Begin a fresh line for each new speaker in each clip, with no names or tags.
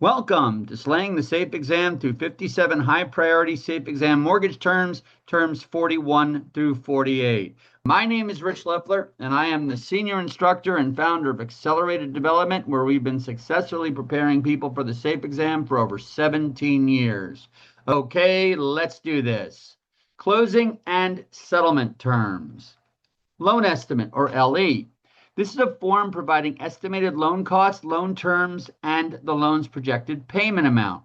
Welcome to Slaying the Safe Exam through 57 high priority safe exam mortgage terms, terms 41 through 48. My name is Rich Leffler, and I am the senior instructor and founder of Accelerated Development, where we've been successfully preparing people for the safe exam for over 17 years. Okay, let's do this. Closing and settlement terms. Loan estimate, or LE. This is a form providing estimated loan costs, loan terms, and the loan's projected payment amount.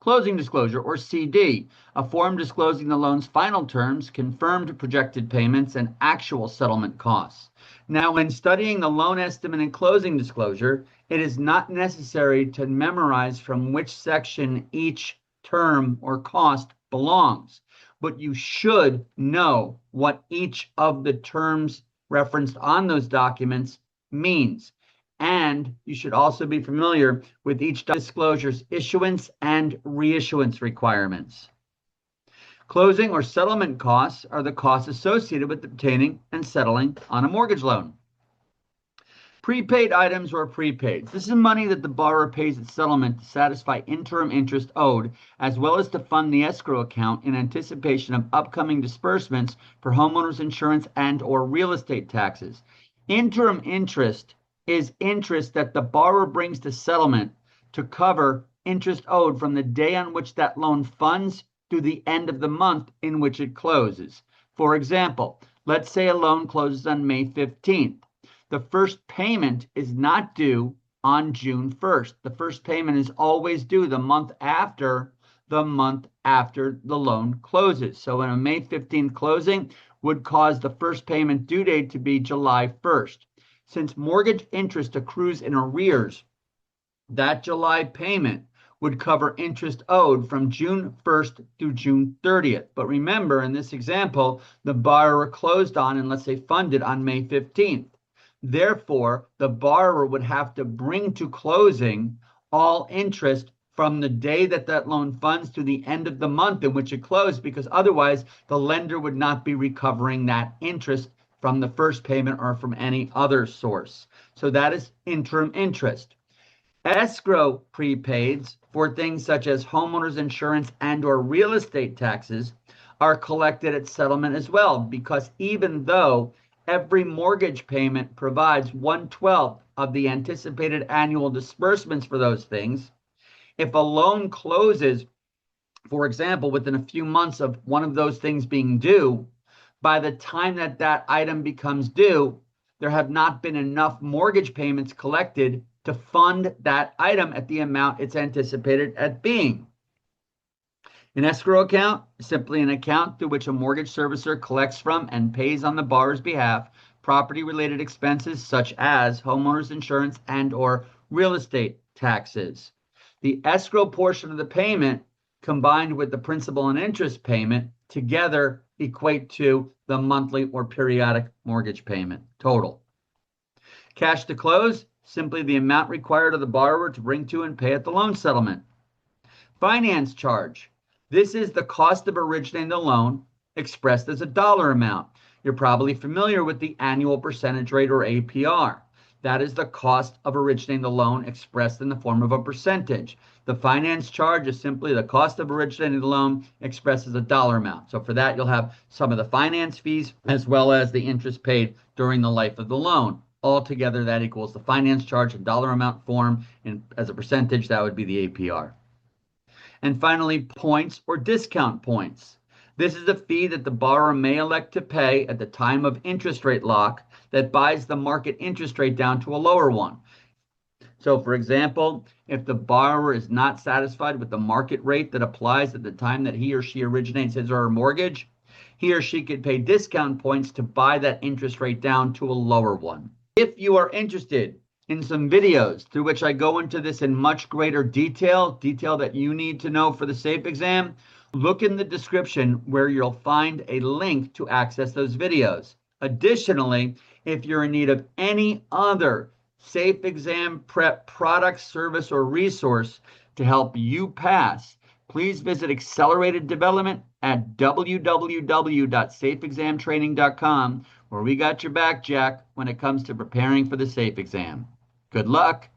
Closing disclosure, or CD, a form disclosing the loan's final terms, confirmed projected payments, and actual settlement costs. Now, when studying the loan estimate and closing disclosure, it is not necessary to memorize from which section each term or cost belongs, but you should know what each of the terms referenced on those documents means. And you should also be familiar with each disclosure's issuance and reissuance requirements. Closing or settlement costs are the costs associated with obtaining and settling on a mortgage loan. Prepaid items or prepaids. This is money that the borrower pays at settlement to satisfy interim interest owed, as well as to fund the escrow account in anticipation of upcoming disbursements for homeowners insurance and or real estate taxes. Interim interest is interest that the borrower brings to settlement to cover interest owed from the day on which that loan funds to the end of the month in which it closes. For example, let's say a loan closes on May 15th. The first payment is not due on June 1st. The first payment is always due the month after the loan closes. So in a May 15th closing would cause the first payment due date to be July 1st. Since mortgage interest accrues in arrears, that July payment would cover interest owed from June 1st through June 30th. But remember, in this example, the borrower closed on and let's say funded on May 15th. Therefore, the borrower would have to bring to closing all interest from the day that that loan funds to the end of the month in which it closed, because otherwise the lender would not be recovering that interest from the first payment or from any other source. So that is interim interest. Escrow prepaids for things such as homeowners insurance and or real estate taxes are collected at settlement as well, because even though every mortgage payment provides 1/12 of the anticipated annual disbursements for those things, if a loan closes, for example, within a few months of one of those things being due, by the time that that item becomes due, there have not been enough mortgage payments collected to fund that item at the amount it's anticipated at being. An escrow account is simply an account through which a mortgage servicer collects from and pays on the borrower's behalf property-related expenses such as homeowners insurance and or real estate taxes. The escrow portion of the payment combined with the principal and interest payment together equate to the monthly or periodic mortgage payment total. Cash to close, simply the amount required of the borrower to bring to and pay at the loan settlement. Finance charge. This is the cost of originating the loan expressed as a dollar amount. You're probably familiar with the annual percentage rate or APR. That is the cost of originating the loan expressed in the form of a percentage. The finance charge is simply the cost of originating the loan expressed as a dollar amount. So for that, you'll have some of the finance fees as well as the interest paid during the life of the loan. Altogether, that equals the finance charge in dollar amount form, and as a percentage, that would be the APR. And finally, points or discount points. This is a fee that the borrower may elect to pay at the time of interest rate lock that buys the market interest rate down to a lower one. So for example, if the borrower is not satisfied with the market rate that applies at the time that he or she originates his or her mortgage, he or she could pay discount points to buy that interest rate down to a lower one. If you are interested in some videos through which I go into this in much greater detail that you need to know for the SAFE exam, look in the description where you'll find a link to access those videos. Additionally, if you're in need of any other SAFE exam prep product, service, or resource to help you pass, please visit Accelerated Development at www.safeexamtraining.com, where we got your back, Jack, when it comes to preparing for the SAFE exam. Good luck.